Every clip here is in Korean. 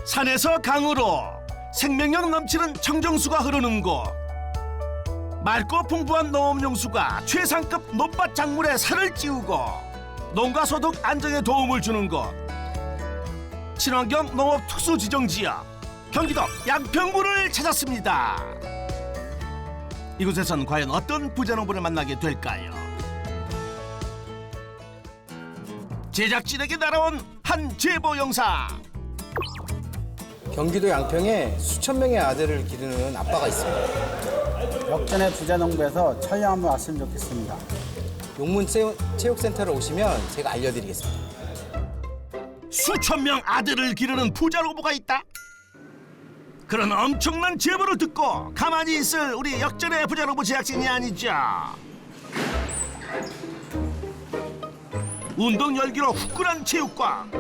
산에서 강으로 생명력 넘치는 청정수가 흐르는 곳. 맑고 풍부한 농업용수가 최상급 논밭 작물에 살을 찌우고 농가 소득 안정에 도움을 주는 곳. 친환경 농업 특수지정지역 경기도 양평군을 찾았습니다. 이곳에선 과연 어떤 부자농부를 만나게 될까요? 제작진에게 날아온 한 제보 영상. 경기도 양평에 수천 명의 아들을 기르는 아빠가 있습니다. 역전의 부자농부에서 촬영 한번 왔으면 좋겠습니다. 용문 체육센터로 오시면 제가 알려드리겠습니다. 수천 명 아들을 기르는 부자농부가 있다? 그런 엄청난 제보를 듣고 가만히 있을 우리 역전의 부자농부 제작진이 아니죠. 운동 열기로 후끈한 체육관.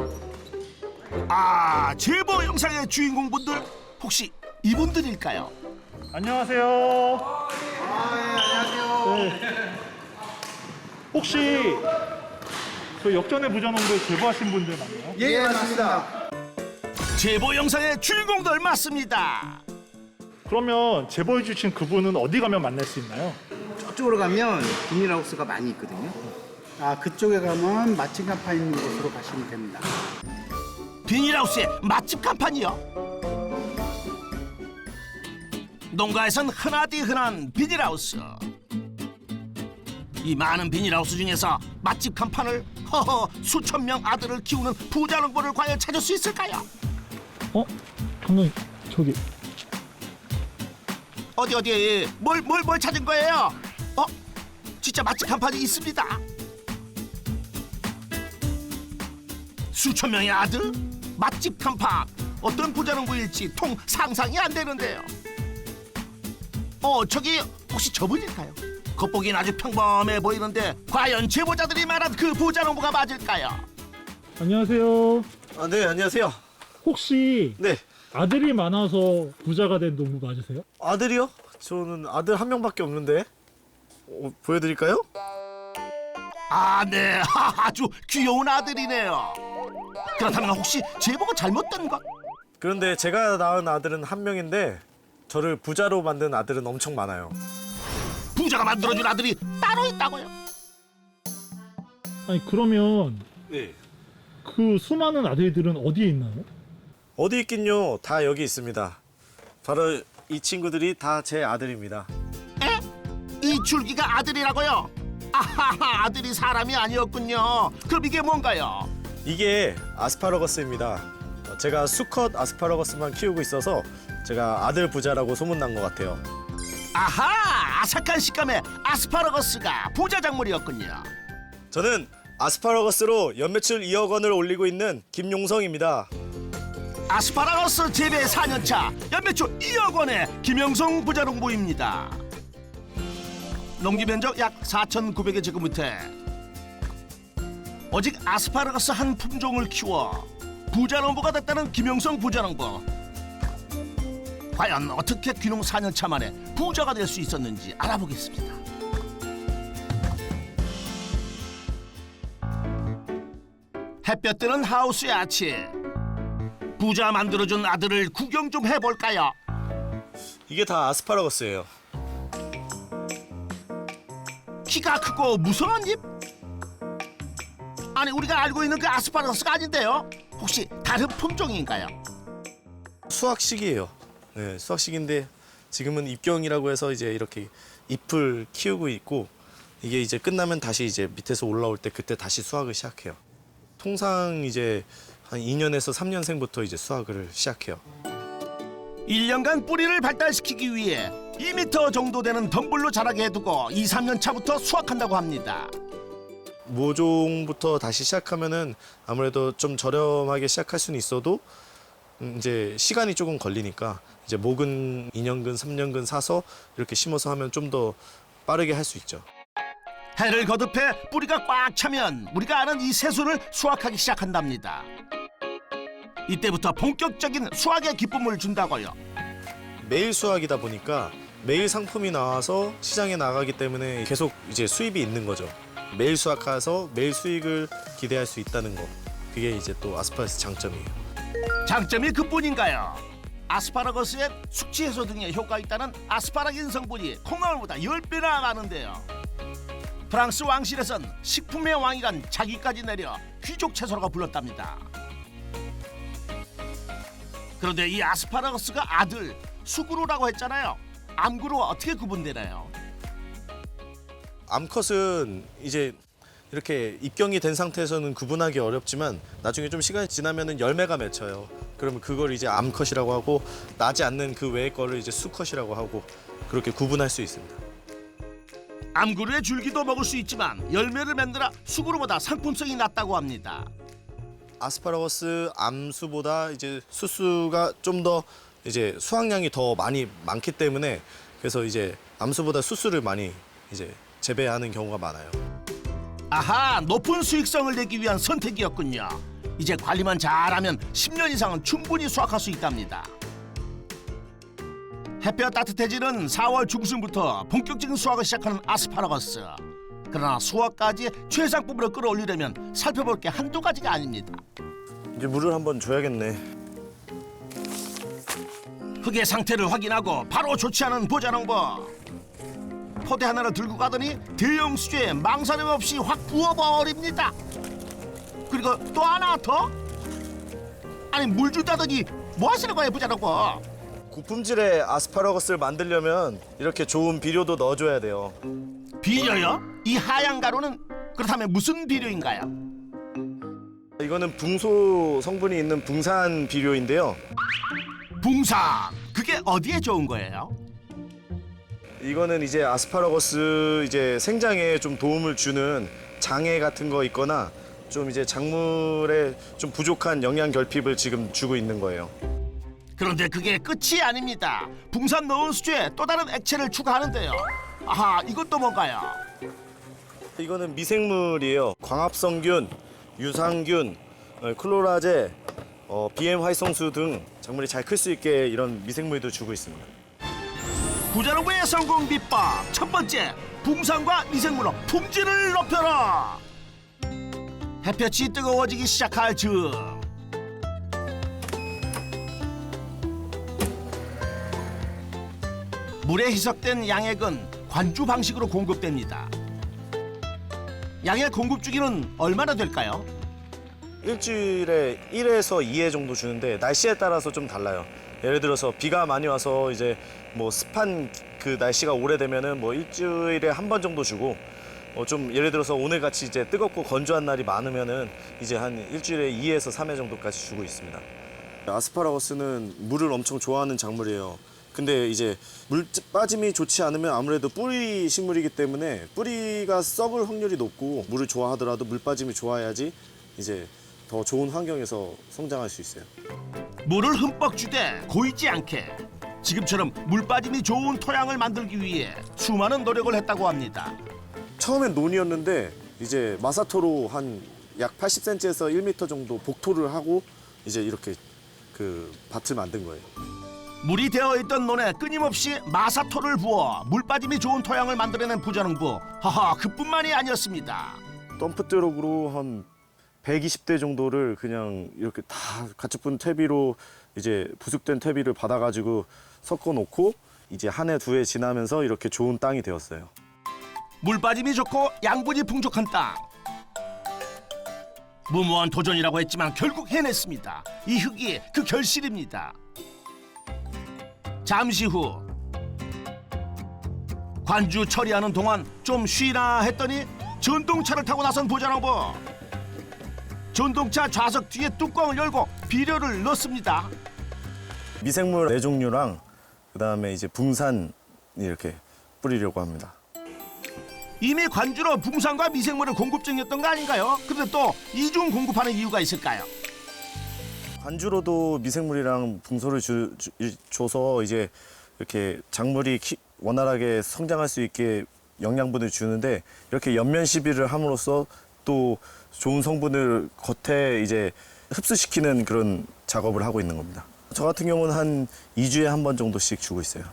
제보 영상의 주인공분들 혹시 이분들일까요? 안녕하세요. 안녕하세요. 네. 혹시 저 역전의 부자농부에 제보하신 분들 맞나요? 예, 맞습니다. 제보 영상의 주인공들 맞습니다. 그러면 제보해 주신 그분은 어디 가면 만날 수 있나요? 저쪽으로 가면 비닐하우스가 많이 있거든요. 그쪽에 가면 맛집 간판 있는 곳으로 가시면 됩니다. 비닐하우스에 맛집 간판이요? 농가에선 흔하디 흔한 비닐하우스. 이 많은 비닐하우스 중에서 맛집 간판을 수천 명 아들을 키우는 부자농부를 과연 찾을 수 있을까요? 감독님 저기 어디 뭘 찾은 거예요? 진짜 맛집 간판이 있습니다. 수천 명의 아들? 맛집 간판. 어떤 부자농부일지 통 상상이 안 되는데요. 저기 혹시 저분일까요? 겉보기엔 아주 평범해 보이는데 과연 제보자들이 말한 그 부자농부가 맞을까요? 안녕하세요. 네, 안녕하세요. 혹시 네, 아들이 많아서 부자가 된 농부 맞으세요? 아들이요? 저는 아들 한 명밖에 없는데. 보여드릴까요? 네. 아주 귀여운 아들이네요. 그렇다면 혹시 제보가 잘못된 것? 그런데 제가 낳은 아들은 한 명인데 저를 부자로 만든 아들은 엄청 많아요. 부자가 만들어준 아들이 따로 있다고요? 아니 그러면 네. 그 수많은 아들들은 어디에 있나요? 어디 있긴요? 다 여기 있습니다. 바로 이 친구들이 다 제 아들입니다. 에? 이 줄기가 아들이라고요? 아들이 사람이 아니었군요. 그럼 이게 뭔가요? 이게 아스파라거스입니다. 제가 수컷 아스파라거스만 키우고 있어서 제가 아들 부자라고 소문난 것 같아요. 아삭한 식감의 아스파라거스가 부자 작물이었군요. 저는 아스파라거스로 연매출 2억 원을 올리고 있는 김용성입니다. 아스파라거스 재배 4년차 연매출 2억 원의 김영성 부자농부입니다. 농지 면적 약 4,900여 제곱미터에 오직 아스파라거스 한 품종을 키워 부자농부가 됐다는 김영성 부자농부. 과연 어떻게 귀농 4년차 만에 부자가 될 수 있었는지 알아보겠습니다. 햇볕 드는 하우스의 아침. 부자 만들어준 아들을 구경 좀 해볼까요? 이게 다 아스파라거스예요. 키가 크고 무성한 잎? 아니 우리가 알고 있는 그 아스파라거스가 아닌데요? 혹시 다른 품종인가요? 수확식이에요. 네, 수확식인데 지금은 입경이라고 해서 이제 이렇게 잎을 키우고 있고 이게 이제 끝나면 다시 이제 밑에서 올라올 때 그때 다시 수확을 시작해요. 통상 이제 한 2년에서 3년생부터 이제 수확을 시작해요. 1년간 뿌리를 발달시키기 위해 2m 정도 되는 덤불로 자라게 해두고 2, 3년 차부터 수확한다고 합니다. 모종부터 다시 시작하면은 아무래도 좀 저렴하게 시작할 수는 있어도 이제 시간이 조금 걸리니까 이제 목은 2년근, 3년근 사서 이렇게 심어서 하면 좀 더 빠르게 할 수 있죠. 해를 거듭해 뿌리가 꽉 차면 우리가 아는 이 새순을 수확하기 시작한답니다. 이때부터 본격적인 수확의 기쁨을 준다고요. 매일 수확이다 보니까 매일 상품이 나와서 시장에 나가기 때문에 계속 이제 수입이 있는 거죠. 매일 수확해서 매일 수익을 기대할 수 있다는 거. 그게 이제 또 아스파라거스 장점이에요. 장점이 그뿐인가요? 아스파라거스엔 숙취 해소 등의 효과가 있다는 아스파라긴 성분이 콩나물보다 10배나 많은데요. 프랑스 왕실에선 식품의 왕이란 자기까지 내려 귀족 채소라고 불렀답니다. 그런데 이 아스파라거스가 아들 수구루라고 했잖아요. 암구루와 어떻게 구분되나요? 암컷은 이제 이렇게 입경이 된 상태에서는 구분하기 어렵지만 나중에 좀 시간이 지나면은 열매가 맺혀요. 그러면 그걸 이제 암컷이라고 하고 나지 않는 그 외의 거를 이제 수컷이라고 하고 그렇게 구분할 수 있습니다. 암구루의 줄기도 먹을 수 있지만 열매를 맺느라 수구루보다 상품성이 낮다고 합니다. 아스파라거스 암수보다 이제 수수가 좀 더 이제 수확량이 더 많기 때문에 그래서 이제 암수보다 수수를 많이 이제 재배하는 경우가 많아요. 아하, 높은 수익성을 내기 위한 선택이었군요. 이제 관리만 잘하면 10년 이상은 충분히 수확할 수 있답니다. 햇볕 따뜻해지는 4월 중순부터 본격적인 수확을 시작하는 아스파라거스. 그러나 수확까지 최상급으로 끌어올리려면 살펴볼 게 한두 가지가 아닙니다. 이제 물을 한번 줘야겠네. 흙의 상태를 확인하고 바로 조치하는 보자농부. 포대 하나를 들고 가더니 대형 수조에 망설임 없이 확 부어버립니다. 그리고 또 하나 더? 아니 물 준다더니 뭐 하시는 거예요 보자농부? 고품질의 아스파라거스를 만들려면 이렇게 좋은 비료도 넣어줘야 돼요. 비료요? 이 하얀 가루는 그렇다면 무슨 비료인가요? 이거는 붕소 성분이 있는 붕산 비료인데요. 붕산, 그게 어디에 좋은 거예요? 이거는 이제 아스파라거스 이제 생장에 좀 도움을 주는 장애 같은 거 있거나 좀 이제 작물에 좀 부족한 영양 결핍을 지금 주고 있는 거예요. 그런데 그게 끝이 아닙니다. 붕산 넣은 수조에 또 다른 액체를 추가하는데요. 아하, 이것도 뭔가요? 이거는 미생물이에요. 광합성균, 유산균, 클로라제, BM 활성수 등 작물이 잘 클 수 있게 이런 미생물도 주고 있습니다. 부자농부의 성공 비법 첫 번째, 붕산과 미생물로 품질을 높여라. 햇볕이 뜨거워지기 시작할 즈음 물에 희석된 양액은 관주 방식으로 공급됩니다. 양액 공급 주기는 얼마나 될까요? 일주일에 1에서 2회 정도 주는데 날씨에 따라서 좀 달라요. 예를 들어서 비가 많이 와서 이제 뭐 습한 그 날씨가 오래되면은 뭐 일주일에 한 번 정도 주고 좀 예를 들어서 오늘 같이 이제 뜨겁고 건조한 날이 많으면은 이제 한 일주일에 2에서 3회 정도까지 주고 있습니다. 아스파라거스는 물을 엄청 좋아하는 작물이에요. 근데 이제 물 빠짐이 좋지 않으면 아무래도 뿌리 식물이기 때문에 뿌리가 썩을 확률이 높고 물을 좋아하더라도 물 빠짐이 좋아야지 이제 더 좋은 환경에서 성장할 수 있어요. 물을 흠뻑 주되 고이지 않게 지금처럼 물 빠짐이 좋은 토양을 만들기 위해 수많은 노력을 했다고 합니다. 처음엔 논이었는데 이제 마사토로 한 약 80cm에서 1m 정도 복토를 하고 이제 이렇게 그 밭을 만든 거예요. 물이 되어있던 논에 끊임없이 마사토를 부어 물 빠짐이 좋은 토양을 만들어낸 부자농부. 하하, 그뿐만이 아니었습니다. 덤프트럭으로 한 120대 정도를 그냥 이렇게 다 가축분 퇴비로 이제 부숙된 퇴비를 받아가지고 섞어 놓고 이제 한 해 두 해 지나면서 이렇게 좋은 땅이 되었어요. 물 빠짐이 좋고 양분이 풍족한 땅. 무모한 도전이라고 했지만 결국 해냈습니다. 이 흙이 그 결실입니다. 잠시 후 관주 처리하는 동안 좀 쉬나 했더니 전동차를 타고 나선 부자농부. 전동차 좌석 뒤에 뚜껑을 열고 비료를 넣습니다. 미생물 4종류랑 그다음에 이제 붕산 이렇게 뿌리려고 합니다. 이미 관주로 붕산과 미생물을 공급 중이었던 거 아닌가요? 근데 또 이중 공급하는 이유가 있을까요? 관주로도 미생물이랑 붕소를 줘서 이제 이렇게 작물이 원활하게 성장할 수 있게 영양분을 주는데 이렇게 연면 시비를 함으로써 또 좋은 성분을 겉에 이제 흡수시키는 그런 작업을 하고 있는 겁니다. 저 같은 경우는 한 2주에 한 번 정도씩 주고 있어요.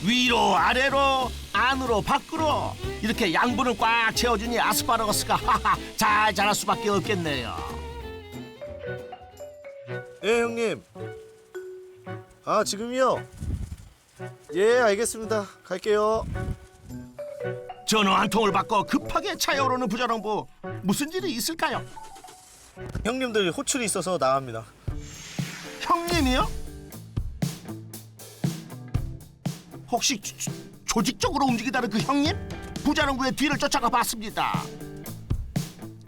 위로 아래로 안으로 밖으로 이렇게 양분을 꽉 채워주니 아스파라거스가 하하 잘 자랄 수밖에 없겠네요. 예, 형님. 아, 지금이요? 예, 알겠습니다. 갈게요. 전화 한 통을 받고 급하게 차에 오르는 부자농부. 무슨 일이 있을까요? 형님들 호출이 있어서 나갑니다. 형님이요? 혹시 조직적으로 움직이다는 그 형님? 부자농부의 뒤를 쫓아가 봤습니다.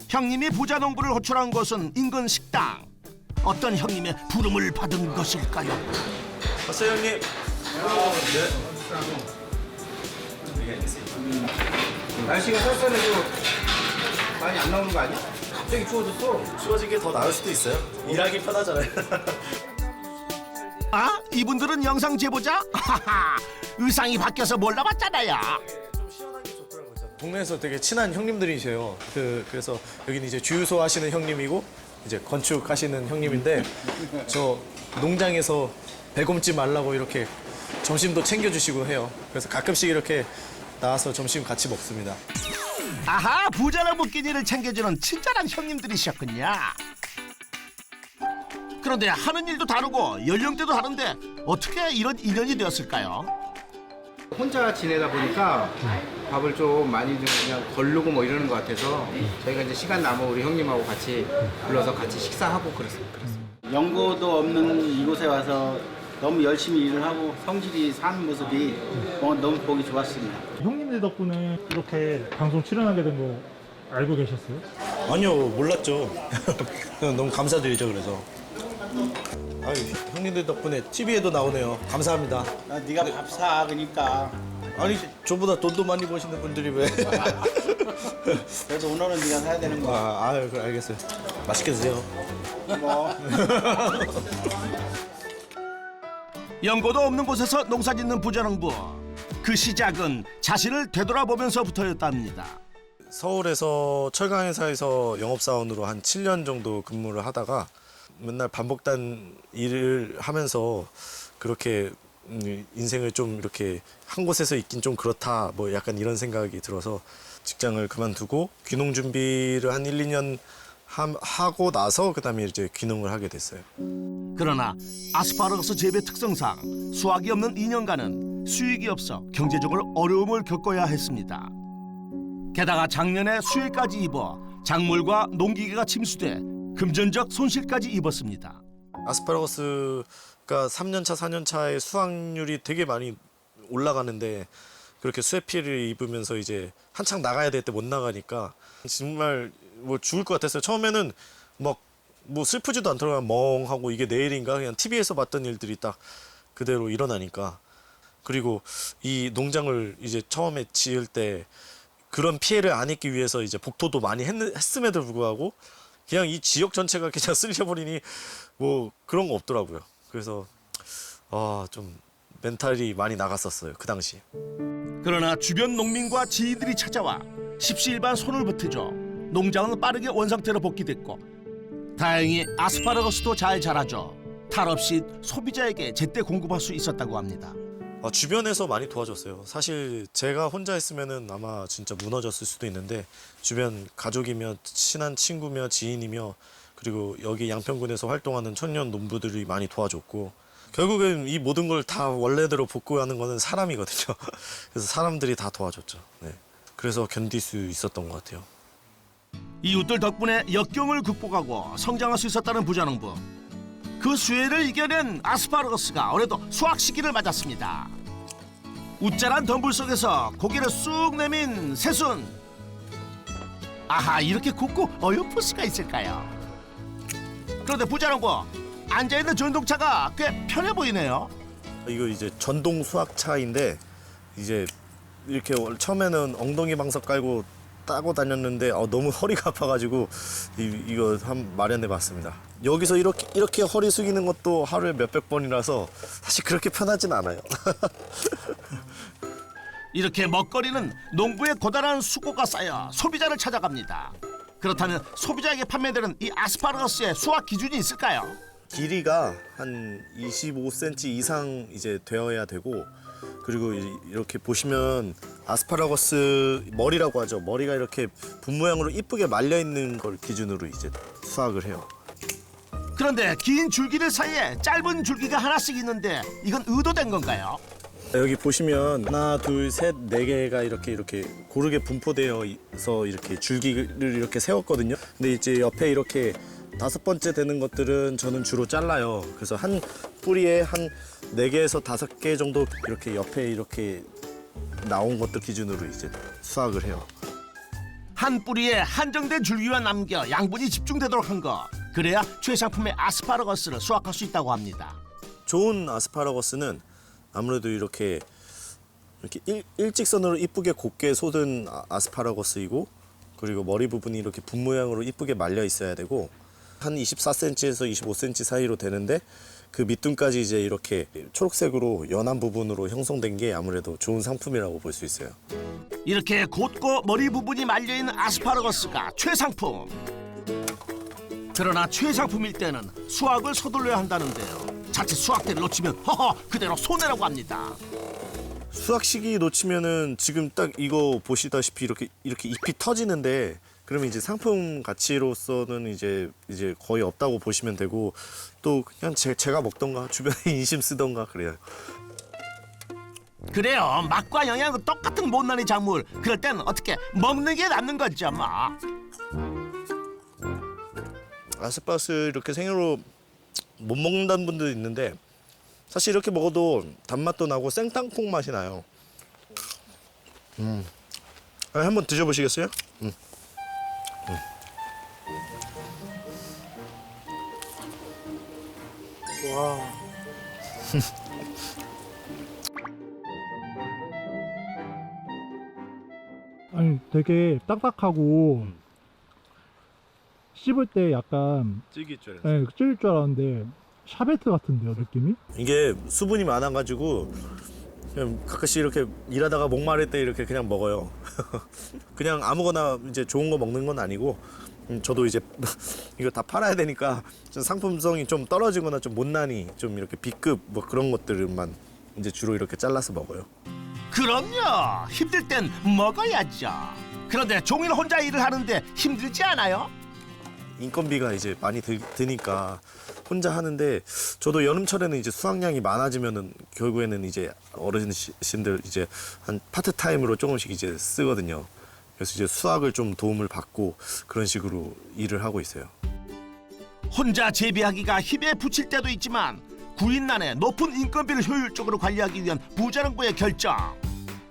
형님이 부자농부를 호출한 곳은 인근 식당. 어떤 형님의 부름을 받은 것일까요? 왔어요, 형님. 날씨가 쌀쌀해서 많이 안 나오는 거 아니야? 갑자기 추워졌어. 추워진 게 더 나을 수도 있어요. 일하기 편하잖아요. 아? 이분들은 영상 제보자? 하하, 의상이 바뀌어서 몰라봤잖아요. 동네에서 되게 친한 형님들이세요. 그래서 여기는 이제 주유소 하시는 형님이고 이제 건축하시는 형님인데 저 농장에서 배 굶지 말라고 이렇게 점심도 챙겨주시고 해요. 그래서 가끔씩 이렇게 나와서 점심 같이 먹습니다. 아하, 부자농부 끼니를 챙겨주는 친절한 형님들이셨군요. 그런데 하는 일도 다르고 연령대도 다른데 어떻게 이런 인연이 되었을까요? 혼자 지내다 보니까 밥을 좀 많이 좀 그냥 걸르고 뭐 이러는 것 같아서 저희가 이제 시간 남으면 우리 형님하고 같이 불러서 같이 식사하고 그랬어요. 연고도 없는 이곳에 와서 너무 열심히 일을 하고 성실히 사는 모습이 너무 보기 좋았습니다. 형님들 덕분에 이렇게 방송 출연하게 된 거 알고 계셨어요? 아니요, 몰랐죠. 너무 감사드리죠, 그래서. 아유, 형님들 덕분에 TV에도 나오네요. 감사합니다. 네가 밥 사, 그러니까. 아니, 저보다 돈도 많이 버시는 분들이 왜? 그래도 오늘은 네가 사야 되는 거야. 아유, 그래, 알겠어요. 맛있게 드세요. 뭐. 연고도 없는 곳에서 농사짓는 부자농부. 그 시작은 자신을 되돌아보면서부터였답니다. 서울에서 철강회사에서 영업사원으로 한 7년 정도 근무를 하다가 맨날 반복된 일을 하면서 그렇게 인생을 좀 이렇게 한 곳에서 있긴 좀 그렇다 뭐 약간 이런 생각이 들어서 직장을 그만두고 귀농 준비를 한 1, 2년 하고 나서 그다음에 이제 귀농을 하게 됐어요. 그러나 아스파라거스 재배 특성상 수확이 없는 2년간은 수익이 없어 경제적으로 어려움을 겪어야 했습니다. 게다가 작년에 수해까지 입어 작물과 농기계가 침수돼 금전적 손실까지 입었습니다. 아스파라거스가 3년차, 4년차의 수확률이 되게 많이 올라가는데 그렇게 수해 피해를 입으면서 이제 한창 나가야 될 때 못 나가니까 정말 뭐 죽을 것 같았어요. 처음에는 막 뭐 슬프지도 않더라고요. 멍하고 이게 내일인가 그냥 TV에서 봤던 일들이 딱 그대로 일어나니까. 그리고 이 농장을 이제 처음에 지을 때 그런 피해를 안 입기 위해서 이제 복토도 많이 했음에도 불구하고 그냥 이 지역 전체가 그냥 쓸려버리니 뭐 그런 거 없더라고요. 그래서 좀 멘탈이 많이 나갔었어요. 그 당시에. 그러나 주변 농민과 지인들이 찾아와 십시일반 손을 보태줘 농장은 빠르게 원상태로 복귀됐고 다행히 아스파라거스도 잘 자라죠. 탈 없이 소비자에게 제때 공급할 수 있었다고 합니다. 주변에서 많이 도와줬어요. 사실 제가 혼자 했으면은 아마 진짜 무너졌을 수도 있는데 주변 가족이며 친한 친구며 지인이며 그리고 여기 양평군에서 활동하는 청년 농부들이 많이 도와줬고 결국엔 이 모든 걸 다 원래대로 복구하는 거는 사람이거든요. 그래서 사람들이 다 도와줬죠. 네. 그래서 견딜 수 있었던 것 같아요. 이웃들 덕분에 역경을 극복하고 성장할 수 있었다는 부자농부. 그 수해를 이겨낸 아스파라거스가 올해도 수확 시기를 맞았습니다. 웃자란 덤불 속에서 고개를 쑥 내민 새순. 아하, 이렇게 굽고 어여쁠 수가 있을까요? 그런데 부자농부, 앉아있는 전동차가 꽤 편해 보이네요. 이거 이제 전동 수확차인데 이제 이렇게 처음에는 엉덩이 방석 깔고 따고 다녔는데 너무 허리가 아파가지고 이거 마련해봤습니다. 여기서 이렇게 허리 숙이는 것도 하루에 몇백 번이라서 사실 그렇게 편하진 않아요. 이렇게 먹거리는 농부의 고단한 수고가 쌓여 소비자를 찾아갑니다. 그렇다면 소비자에게 판매되는 이 아스파라거스의 수확 기준이 있을까요? 길이가 한 25cm 이상 이제 되어야 되고 그리고 이렇게 보시면 아스파라거스 머리라고 하죠. 머리가 이렇게 분 모양으로 이쁘게 말려 있는 걸 기준으로 이제 수확을 해요. 그런데 긴 줄기들 사이에 짧은 줄기가 하나씩 있는데 이건 의도된 건가요? 여기 보시면 하나, 둘, 셋, 네 개가 이렇게 고르게 분포되어서 이렇게 줄기를 이렇게 세웠거든요. 근데 이제 옆에 이렇게 5번째 되는 것들은 저는 주로 잘라요. 그래서 한 뿌리에 한 4개에서 5개 정도 이렇게 옆에 이렇게 나온 것들 기준으로 이제 수확을 해요. 한 뿌리에 한정된 줄기만 남겨 양분이 집중되도록 한 거. 그래야 최상품의 아스파라거스를 수확할 수 있다고 합니다. 좋은 아스파라거스는 아무래도 이렇게 일직선으로 이쁘게 곱게 솟은 아스파라거스이고, 그리고 머리 부분이 이렇게 분 모양으로 이쁘게 말려 있어야 되고, 한 24cm에서 25cm 사이로 되는데 그 밑둥까지 이제 이렇게 초록색으로 연한 부분으로 형성된 게 아무래도 좋은 상품이라고 볼 수 있어요. 이렇게 곧고 머리 부분이 말려있는 아스파라거스가 최상품. 그러나 최상품일 때는 수확을 서둘러야 한다는데요. 자칫 수확대를 놓치면 그대로 손해라고 합니다. 수확 시기 놓치면은 지금 딱 이거 보시다시피 이렇게 잎이 터지는데, 그러면 이제 상품 가치로서는 이제 거의 없다고 보시면 되고, 또 그냥 제가 먹던가 주변에 인심 쓰던가 그래요. 그래요. 맛과 영양은 똑같은 못난이 작물. 그럴 땐 어떻게 먹는 게 남는 거죠 뭐. 아스파라거스 이렇게 생으로 못 먹는다는 분도 있는데, 사실 이렇게 먹어도 단맛도 나고 생땅콩 맛이 나요. 한번 드셔보시겠어요? 와. 아니 되게 딱딱하고 씹을 때 약간 질길 줄 알았어요. 네, 찔릴 줄 알았는데 샤베트 같은데요 느낌이? 이게 수분이 많아가지고 그냥 가끔씩 이렇게 일하다가 목마를 때 이렇게 그냥 먹어요. 그냥 아무거나 이제 좋은 거 먹는 건 아니고, 저도 이제 이거 다 팔아야 되니까 좀 상품성이 좀 떨어지거나 좀 못난이 좀 이렇게 B급 뭐 그런 것들만 이제 주로 이렇게 잘라서 먹어요. 그럼요. 힘들 땐 먹어야죠. 그런데 종일 혼자 일을 하는데 힘들지 않아요? 인건비가 이제 많이 드니까 혼자 하는데, 저도 여름철에는 이제 수확량이 많아지면은 결국에는 이제 어르신들 이제 한 파트타임으로 조금씩 이제 쓰거든요. 그래서 이제 수확을 좀 도움을 받고 그런 식으로 일을 하고 있어요. 혼자 재배하기가 힘에 부칠 때도 있지만 구인난의 높은 인건비를 효율적으로 관리하기 위한 부자농부의 결정.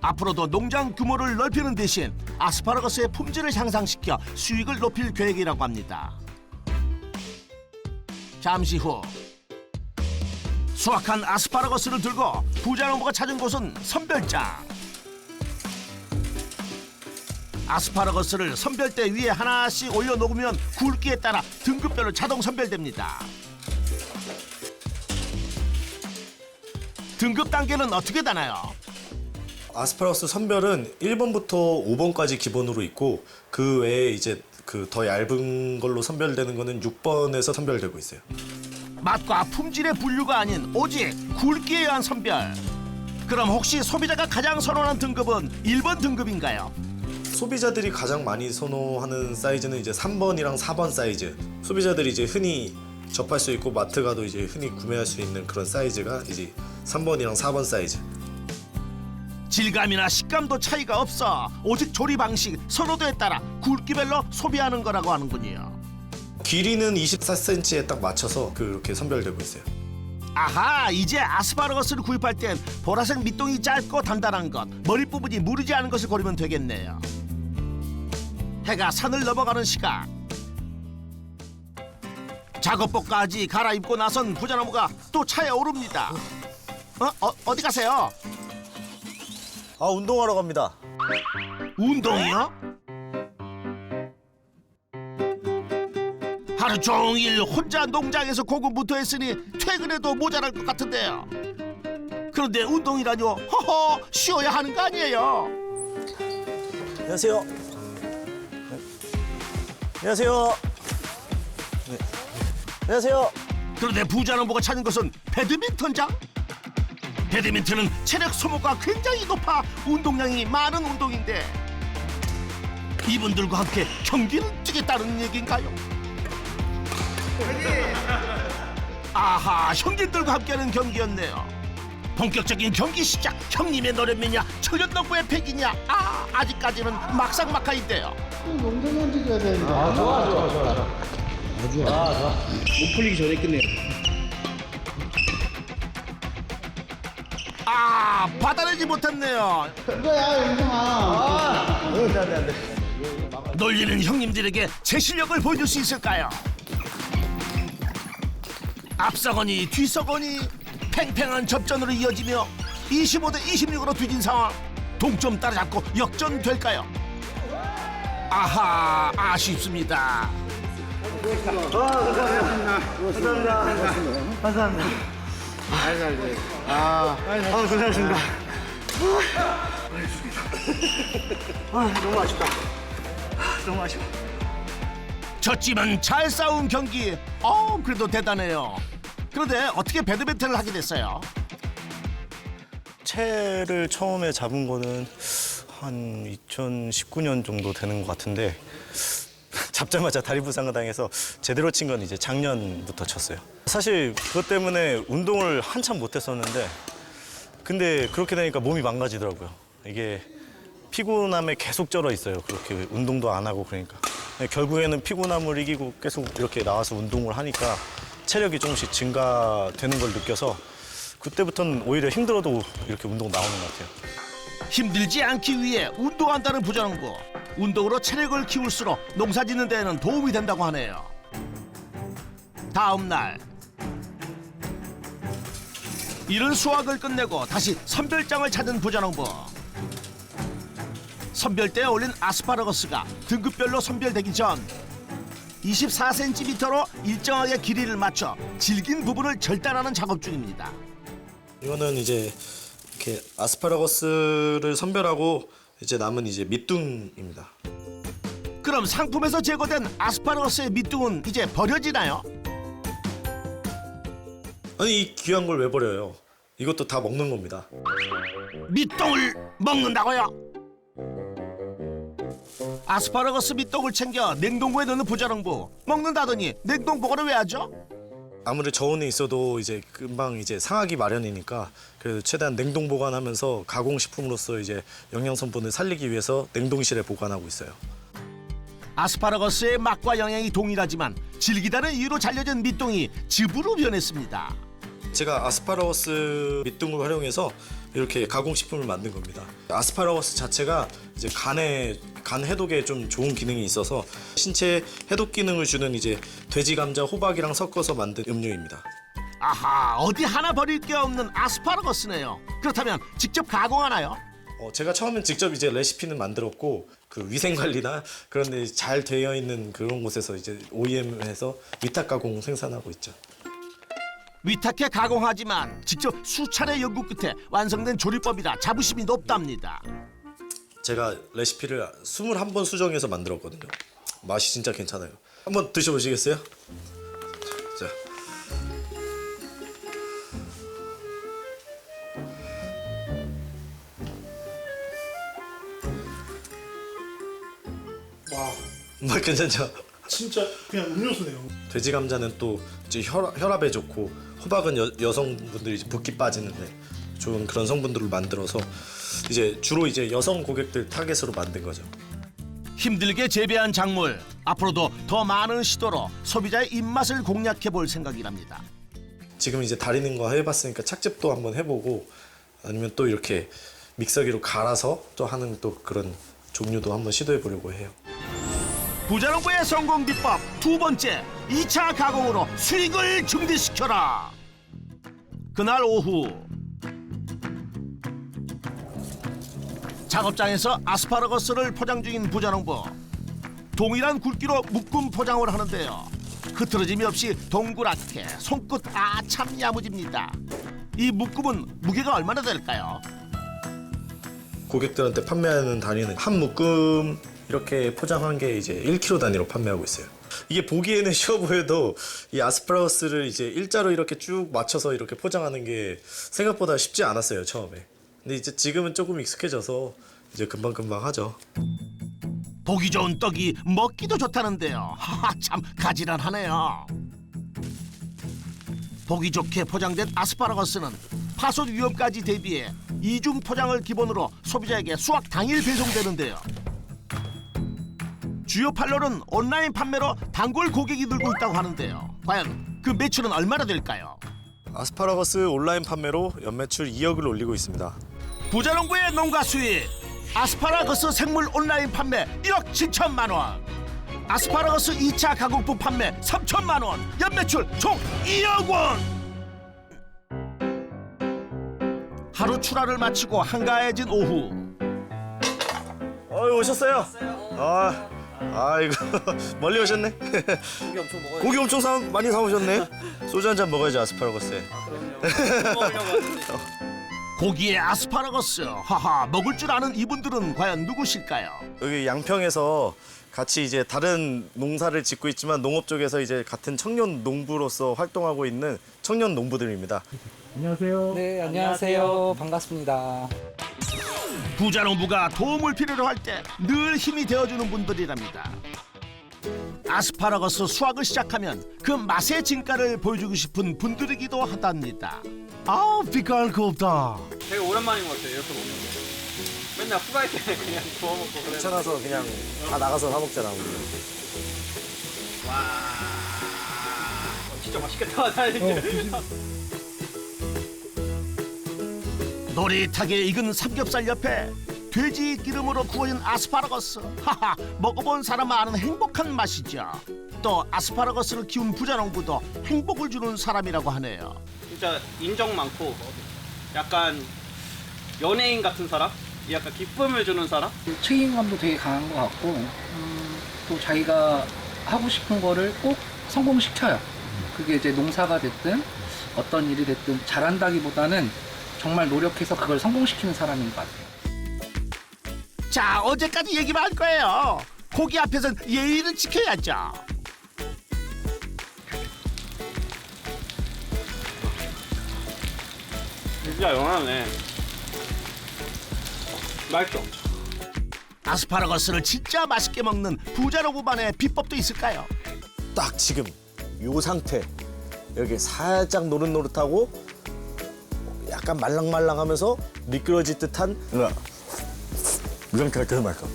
앞으로도 농장 규모를 넓히는 대신 아스파라거스의 품질을 향상시켜 수익을 높일 계획이라고 합니다. 잠시 후 수확한 아스파라거스를 들고 부자농부가 찾은 곳은 선별장. 아스파라거스를 선별대 위에 하나씩 올려 놓으면 굵기에 따라 등급별로 자동 선별됩니다. 등급 단계는 어떻게 되나요? 아스파라거스 선별은 1번부터 5번까지 기본으로 있고, 그 외에 이제 그 더 얇은 걸로 선별되는 거는 6번에서 선별되고 있어요. 맛과 품질의 분류가 아닌 오직 굵기에 의한 선별. 그럼 혹시 소비자가 가장 선호하는 등급은 1번 등급인가요? 소비자들이 가장 많이 선호하는 사이즈는 이제 3번이랑 4번 사이즈. 소비자들이 이제 흔히 접할 수 있고 마트 가도 이제 흔히 구매할 수 있는 그런 사이즈가 이제 3번이랑 4번 사이즈. 질감이나 식감도 차이가 없어 오직 조리 방식, 선호도에 따라 굵기별로 소비하는 거라고 하는군요. 길이는 24cm에 딱 맞춰서 그렇게 선별되고 있어요. 아하, 이제 아스파라거스를 구입할 땐 보라색 밑동이 짧고 단단한 것, 머리 부분이 무르지 않은 것을 고르면 되겠네요. 해가 산을 넘어가는 시각. 작업복까지 갈아입고 나선 부자나무가 또 차에 오릅니다. 어디 가세요? 아, 운동하러 갑니다. 운동이요? 하루 종일 혼자 농장에서 고군분투했으니 퇴근해도 모자랄 것 같은데요. 그런데 운동이라뇨? 허허, 쉬어야 하는 거 아니에요? 안녕하세요. 안녕하세요. 네. 안녕하세요. 그런데 부자농부가 찾은 것은 배드민턴장? 배드민턴은 체력 소모가 굉장히 높아 운동량이 많은 운동인데 이분들과 함께 경기를 뛰겠다는 얘기인가요? 아하, 형님들과 함께하는 경기였네요. 본격적인 경기 시작. 형님의 노련미냐, 철연동부의 패기냐. 아직까지는 막상막하인데요. 못 풀리기 전에 끝내요. 받아내지 못했네요. 놀리는 형님들에게 제 실력을 보여줄 수 있을까요? 앞서거니 뒤서거니 팽팽한 접전으로 이어지며 25대 26으로 뒤진 상황. 동점 따라잡고 역전될까요? 아하, 아쉽습니다. 졌지만 잘 싸운 경기. 그래도 대단해요. 그런데 어떻게 배드민턴을 하게 됐어요? 채를 처음에 잡은 거는 한 2019년 정도 되는 것 같은데 잡자마자 다리 부상을 당해서 제대로 친 건 이제 작년부터 쳤어요. 사실 그것 때문에 운동을 한참 못 했었는데 근데 그렇게 되니까 몸이 망가지더라고요. 이게 피곤함에 계속 쩔어 있어요. 그렇게 운동도 안 하고 그러니까. 결국에는 피곤함을 이기고 계속 이렇게 나와서 운동을 하니까 체력이 조금씩 증가되는 걸 느껴서 그때부터는 오히려 힘들어도 이렇게 운동 나오는 것 같아요. 힘들지 않기 위해 운동한다는 부자농부. 운동으로 체력을 키울수록 농사 짓는 데에는 도움이 된다고 하네요. 다음 날 이른 수확을 끝내고 다시 선별장을 찾은 부자농부. 선별대에 올린 아스파라거스가 등급별로 선별되기 전 24cm로 일정하게 길이를 맞춰 질긴 부분을 절단하는 작업 중입니다. 이거는 이제 이렇게 아스파라거스를 선별하고 이제 남은 이제 밑둥입니다. 그럼 상품에서 제거된 아스파라거스의 밑둥은 이제 버려지나요? 아니 이 귀한 걸 왜 버려요? 이것도 다 먹는 겁니다. 밑둥을 먹는다고요? 아스파라거스 밑둥을 챙겨 냉동고에 넣는 부자농부. 먹는다더니 냉동 보관을 왜 하죠? 아무리 저온에 있어도 이제 금방 이제 상하기 마련이니까 그래도 최대한 냉동 보관하면서 가공식품으로서 이제 영양 성분을 살리기 위해서 냉동실에 보관하고 있어요. 아스파라거스의 맛과 영양이 동일하지만 질기다는 이유로 잘려진 밑둥이 즙으로 변했습니다. 제가 아스파라거스 밑둥을 활용해서 이렇게 가공식품을 만든 겁니다. 아스파라거스 자체가 이제 간 해독에 좀 좋은 기능이 있어서 신체 해독 기능을 주는 이제 돼지 감자, 호박이랑 섞어서 만든 음료입니다. 아하, 어디 하나 버릴 게 없는 아스파라거스네요. 그렇다면 직접 가공하나요? 제가 처음엔 직접 이제 레시피는 만들었고 그 위생 관리나 그런 데 잘 되어 있는 그런 곳에서 이제 OEM에서 위탁 가공 생산하고 있죠. 위탁해 가공하지만 직접 수차례 연구 끝에 완성된 조리법이라 자부심이 높답니다. 제가 레시피를 21번 수정해서 만들었거든요. 맛이 진짜 괜찮아요. 한번 드셔보시겠어요? 자. 와, 맛 괜찮죠? 진짜 그냥 음료수네요. 돼지 감자는 또 이제 혈압에 좋고 호박은 여성분들이 이제 붓기 빠지는데 좋은 그런 성분들을 만들어서 이제 주로 이제 여성 고객들 타겟으로 만든 거죠. 힘들게 재배한 작물, 앞으로도 더 많은 시도로 소비자의 입맛을 공략해 볼 생각이랍니다. 지금 이제 다리는 거 해봤으니까 착즙도 한번 해보고 아니면 또 이렇게 믹서기로 갈아서 또 하는 또 그런 종류도 한번 시도해 보려고 해요. 부자농부의 성공 비법 두 번째, 2차 가공으로 수익을 증대시켜라. 그날 오후 작업장에서 아스파라거스를 포장 중인 부자농부. 동일한 굵기로 묶음 포장을 하는데요. 흐트러짐이 없이 동그랗게 손끝 참 야무집니다. 이 묶음은 무게가 얼마나 될까요? 고객들한테 판매하는 단위는 한 묶음 이렇게 포장한 게 이제 1kg 단위로 판매하고 있어요. 이게 보기에는 쉬워 보여도 이 아스파라거스를 이제 일자로 이렇게 쭉 맞춰서 이렇게 포장하는 게 생각보다 쉽지 않았어요, 처음에. 근데 이제 지금은 조금 익숙해져서 이제 금방금방 하죠. 보기 좋은 떡이 먹기도 좋다는데요. 참 가지런하네요. 보기 좋게 포장된 아스파라거스는 파손 위험까지 대비해 이중 포장을 기본으로 소비자에게 수확 당일 배송되는데요. 주요 판로는 온라인 판매로 단골 고객이 늘고 있다고 하는데요. 과연 그 매출은 얼마나 될까요? 아스파라거스 온라인 판매로 연매출 2억을 올리고 있습니다. 부자농부의 농가 수익 아스파라거스 생물 온라인 판매 1억 7천만 원, 아스파라거스 2차 가공품 판매 3천만 원, 연매출 총 2억 원. 하루 출하를 마치고 한가해진 오후. 오셨어요? 아이고 멀리 오셨네. 고기 엄청 많이 사오셨네. 소주 한 잔 먹어야지 아스파라거스에. 고기에 아스파라거스, 하하, 먹을 줄 아는 이분들은 과연 누구실까요? 여기 양평에서 같이 이제 다른 농사를 짓고 있지만 농업 쪽에서 이제 같은 청년 농부로서 활동하고 있는 청년 농부들입니다. 안녕하세요. 네, 안녕하세요. 반갑습니다. 부자농부가 도움을 필요로 할 때 늘 힘이 되어주는 분들이랍니다. 아스파라거스 수확을 시작하면 그 맛의 진가를 보여주고 싶은 분들이기도 하답니다. 아우, 빛깔 곱다. 되게 오랜만인 것 같아요. 이렇게 먹는 거. 맨날 후라이 때 그냥 구워 먹고 그래. 귀찮아서 그냥 다 나가서 사 먹잖아. 진짜 맛있겠다. 사장님. 노릿하게 익은 삼겹살 옆에 돼지 기름으로 구워진 아스파라거스. 하하, 먹어본 사람 아는 행복한 맛이죠. 또 아스파라거스를 키운 부자농부도 행복을 주는 사람이라고 하네요. 진짜 인정 많고 약간 연예인 같은 사람? 약간 기쁨을 주는 사람? 책임감도 되게 강한 것 같고 또 자기가 하고 싶은 거를 꼭 성공시켜요. 그게 이제 농사가 됐든 어떤 일이 됐든 잘한다기보다는 정말 노력해서 그걸 성공시키는 사람인 것 같아요. 자, 어제까지 얘기만 할 거예요. 고기 앞에선 예의를 지켜야죠. 진짜 영하네. 맛있어. 아스파라거스를 진짜 맛있게 먹는 부자농부만의 비법도 있을까요? 딱 지금 요 상태 여기 살짝 노릇노릇하고 약간 말랑말랑하면서 미끄러질 듯한 이 상태가 제일 맛있어.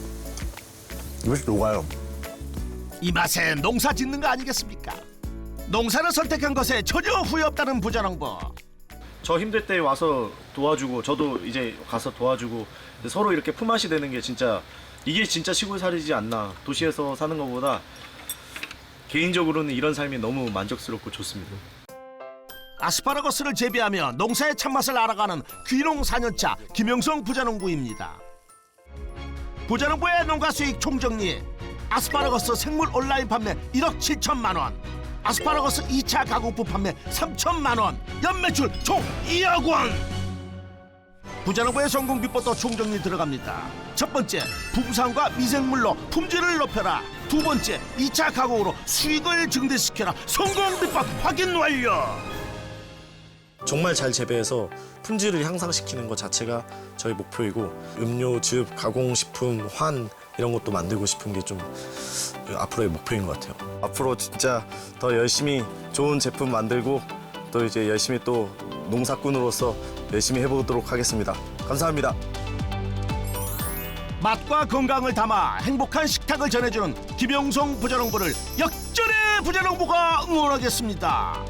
이것이 녹아요. 이 맛에 농사 짓는 거 아니겠습니까? 농사를 선택한 것에 전혀 후회 없다는 부자농부. 저 힘들 때 와서 도와주고 저도 이제 가서 도와주고 서로 이렇게 품앗이 되는 게 진짜 이게 진짜 시골살이지 않나. 도시에서 사는 것보다 개인적으로는 이런 삶이 너무 만족스럽고 좋습니다. 아스파라거스를 재배하며 농사의 참맛을 알아가는 귀농 4년차 김영성 부자농부입니다. 부자농부의 농가 수익 총정리. 아스파라거스 생물 온라인 판매 1억 7천만 원, 아스파라거스 2차 가공품 판매 3천만 원, 연매출 총 2억 원. 부자농부의 성공 비법도 총정리 들어갑니다. 첫 번째, 부부상과 미생물로 품질을 높여라. 두 번째, 2차 가공으로 수익을 증대시켜라. 성공 비법 확인 완료. 정말 잘 재배해서 품질을 향상시키는 것 자체가 저희 목표이고 음료, 즙, 가공식품, 환 이런 것도 만들고 싶은 게 좀 앞으로의 목표인 것 같아요. 앞으로 진짜 더 열심히 좋은 제품 만들고 또 이제 열심히 또 농사꾼으로서 열심히 해보도록 하겠습니다. 감사합니다. 맛과 건강을 담아 행복한 식탁을 전해주는 김영성 부자농부를 역전의 부자농부가 응원하겠습니다.